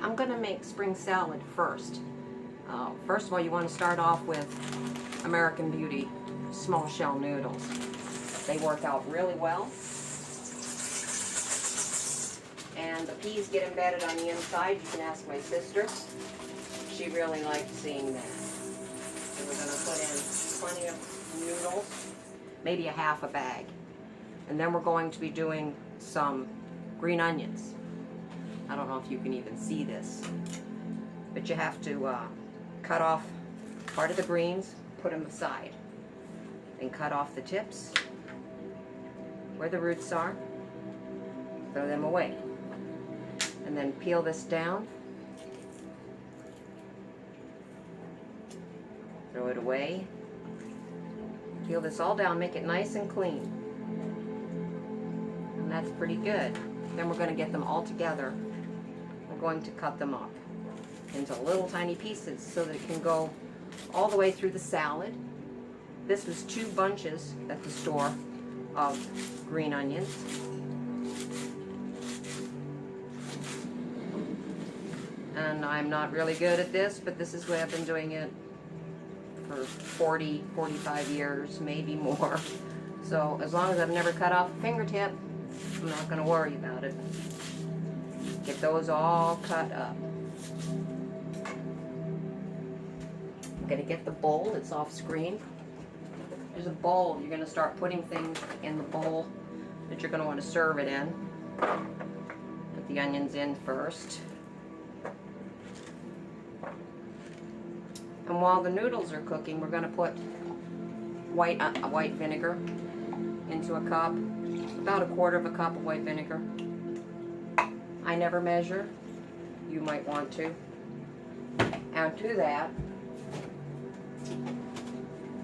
I'm going to make spring salad first. First of all, you want to start off with American Beauty small shell noodles. They work out really well. And the peas get embedded on the inside. You can ask my sister. She really liked seeing that. So we're going to put in plenty of noodles, maybe a half a bag. And then we're going to be doing some green onions. I don't know if you can even see this, but you have to cut off part of the greens, put them aside. Then cut off the tips, where the roots are, throw them away. And then peel this down, throw it away, peel this all down, make it nice and clean. And that's pretty good. Then we're going to get them all together. We're going to cut them up into little tiny pieces so that it can go all the way through the salad. This was 2 bunches at the store of green onions. And I'm not really good at this, but this is the way I've been doing it for 40, 45 years, maybe more. So as long as I've never cut off a fingertip, I'm not going to worry about it. Get those all cut up. I'm going to get the bowl that's off screen. There's a bowl. You're going to start putting things in the bowl that you're going to want to serve it in. Put the onions in first. And while the noodles are cooking, we're going to put white vinegar into a cup. About 1/4 cup of white vinegar. I never measure. You might want to. And to that,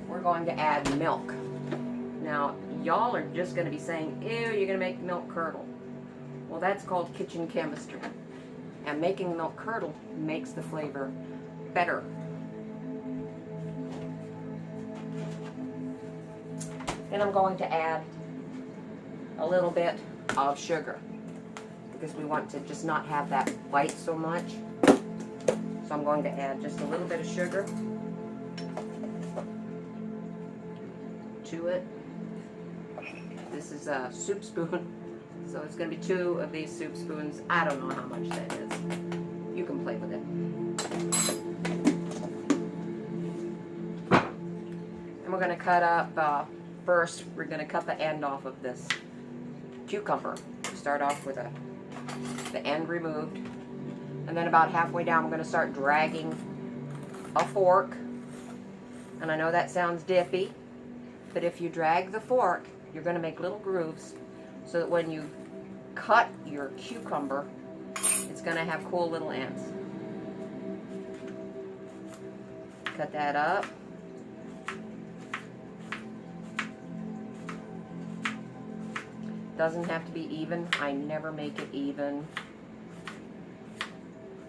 we're going to add milk. Now, y'all are just going to be saying, ew, you're going to make milk curdle. Well, that's called kitchen chemistry. And making milk curdle makes the flavor better. Then I'm going to add a little bit of sugar because we want to just not have that bite so much. So I'm going to add just a little bit of sugar to it. This is a soup spoon, so it's going to be 2 of these soup spoons. I don't know how much that is. You can play with it. And we're going to cut up, first we're going to cut the end off of this cucumber. Start off with the end removed, and then about halfway down we're going to start dragging a fork. And I know that sounds diffy, but if you drag the fork, you're going to make little grooves so that when you cut your cucumber, it's going to have cool little ends. Cut that up. Doesn't have to be even. I never make it even.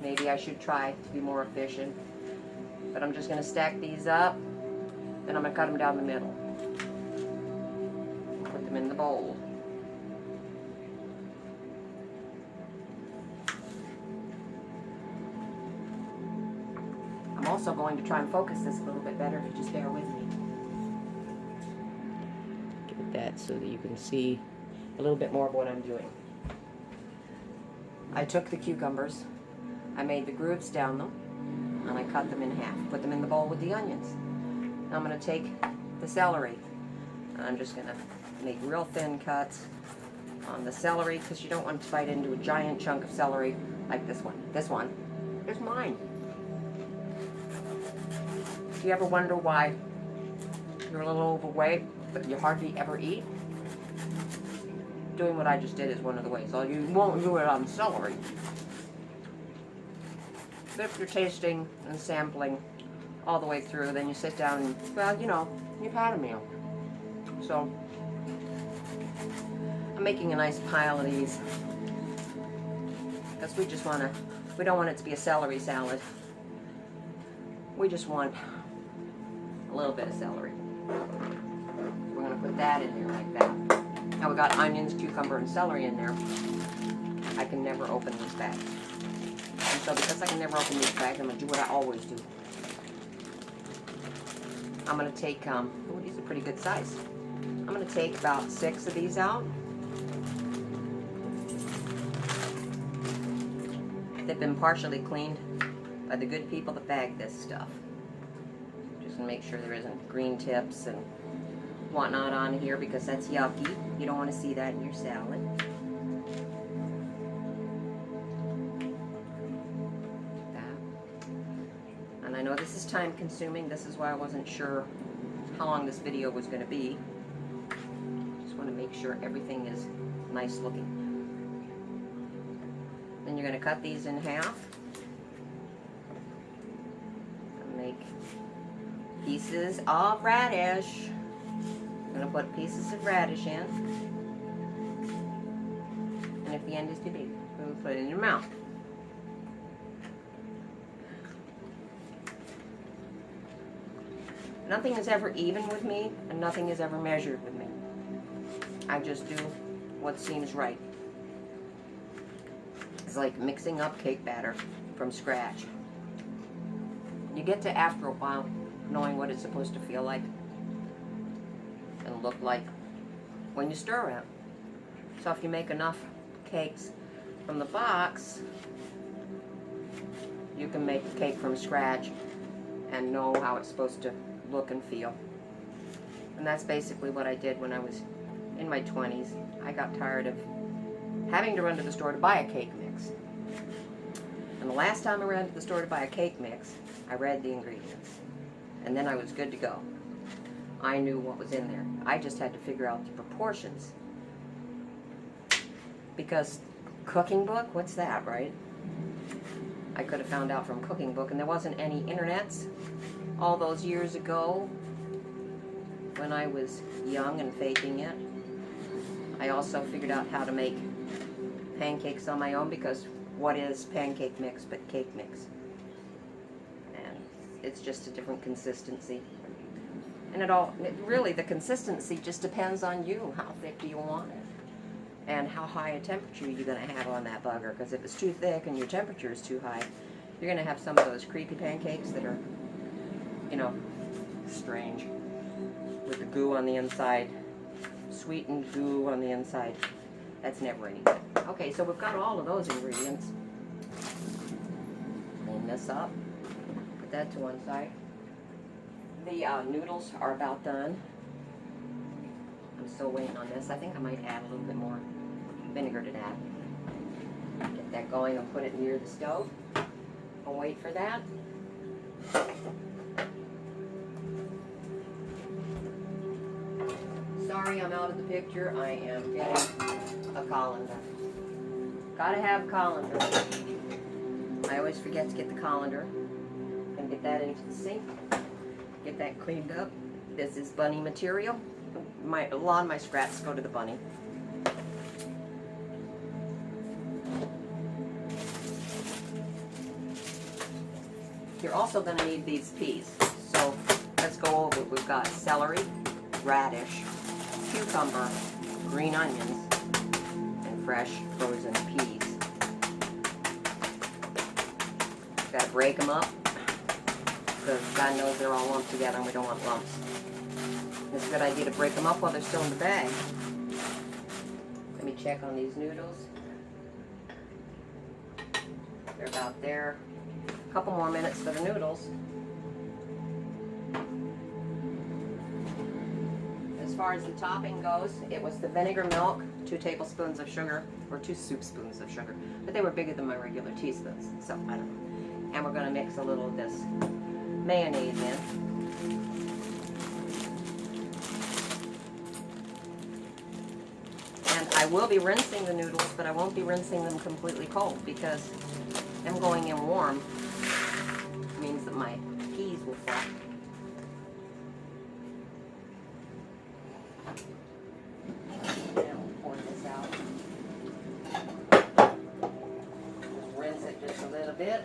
Maybe I should try to be more efficient. But I'm just going to stack these up. Then I'm going to cut them down the middle. Put them in the bowl. I'm also going to try and focus this a little bit better if you just bear with me. Get that so that you can see a little bit more of what I'm doing. I took the cucumbers, I made the grooves down them, and I cut them in half. Put them in the bowl with the onions. Now I'm going to take the celery, and I'm just going to make real thin cuts on the celery because you don't want to bite into a giant chunk of celery like this one. This one is mine. Do you ever wonder why you're a little overweight, but you hardly ever eat? Doing what I just did is one of the ways. You won't do it on celery. But if you're tasting and sampling all the way through, then you sit down and, well, you know, you've had a meal. So, I'm making a nice pile of these because we don't want it to be a celery salad. We just want a little bit of celery. We're going to put that in there like that. Now we got onions, cucumber, and celery in there. I can never open these bags. And so because I can never open these bags, I'm going to do what I always do. I'm going to take, oh, these are pretty good size. I'm going to take about 6 of these out. They've been partially cleaned by the good people that bag this stuff. Just to make sure there isn't green tips and whatnot on here, because that's yucky. You don't want to see that in your salad. I know this is time consuming. This is why I wasn't sure how long this video was going to be. Just want to make sure everything is nice looking. Then you're going to cut these in half and make pieces of radish. I'm going to put pieces of radish in. And if the end is too big, we'll put it in your mouth. Nothing is ever even with me, and nothing is ever measured with me. I just do what seems right. It's like mixing up cake batter from scratch. You get to, after a while, knowing what it's supposed to feel like and look like when you stir it. So if you make enough cakes from the box, you can make a cake from scratch and know how it's supposed to look and feel. And that's basically what I did when I was in my 20s. I got tired of having to run to the store to buy a cake mix. And the last time I ran to the store to buy a cake mix, I read the ingredients. And then I was good to go. I knew what was in there. I just had to figure out the proportions. Because cooking book, what's that, right? I could have found out from cooking book, and there wasn't any internets all those years ago when I was young and faking it. I also figured out how to make pancakes on my own, because what is pancake mix but cake mix? And it's just a different consistency. And really the consistency just depends on you. How thick do you want it? And how high a temperature you're going to have on that bugger. Because if it's too thick and your temperature is too high, you're going to have some of those creepy pancakes that are, you know, strange, with the goo on the inside, sweetened goo on the inside. That's never any good. Okay, so we've got all of those ingredients. Clean this up, put that to one side. The noodles are about done. I'm still waiting on this. I think I might add a little bit more vinegar to that. Get that going and put it near the stove. I'll wait for that. Sorry I'm out of the picture. I am getting a colander. Gotta have colander. I always forget to get the colander. Gonna get that into the sink. Get that cleaned up. This is bunny material. A lot of my scraps go to the bunny. You're also going to need these peas. So let's go over. We've got celery, radish, cucumber, green onions, and fresh frozen peas. Got to break them up, because God knows they're all lumped together and we don't want lumps. It's a good idea to break them up while they're still in the bag. Let me check on these noodles. They're about there. A couple more minutes for the noodles. As far as the topping goes, it was the vinegar milk, 2 tablespoons of sugar, or 2 soup spoons of sugar. But they were bigger than my regular teaspoons, so I don't know. And we're going to mix a little of this mayonnaise in. I will be rinsing the noodles, but I won't be rinsing them completely cold, because them going in warm means that my peas will fry. And we'll pour this out. Just rinse it just a little bit.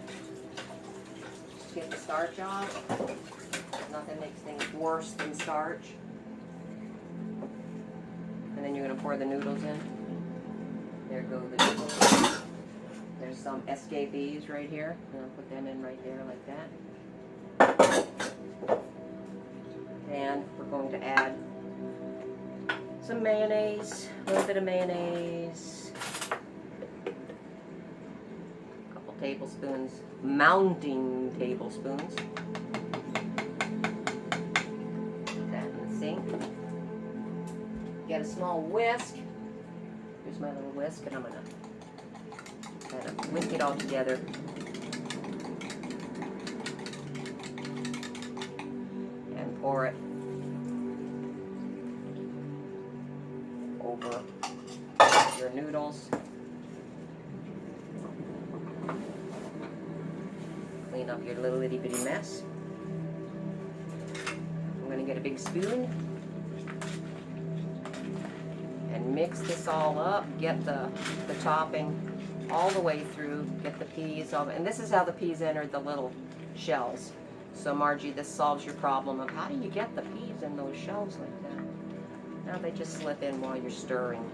Just get the starch off. Nothing makes things worse than starch. And then you're going to pour the noodles in. There go the noodles. There's some SKBs right here. And I'll put them in right there like that. And we're going to add some mayonnaise, a little bit of mayonnaise, a couple tablespoons, mounting tablespoons. Put that in the sink. Get a small whisk. Here's my little whisk, and I'm going to kind of whisk it all together. And pour it over your noodles. Clean up your little itty bitty mess. I'm going to get a big spoon and mix this all up. Get the topping all the way through. Get the peas all, and this is how the peas entered the little shells. So Margie, this solves your problem of how do you get the peas in those shells like that? Now they just slip in while you're stirring.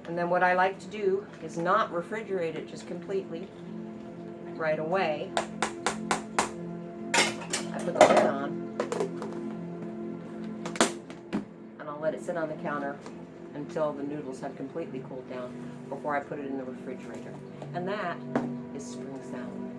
And then what I like to do is not refrigerate it just completely right away. I put the lid on and I'll let it sit on the counter until the noodles have completely cooled down before I put it in the refrigerator. And that is spring salad.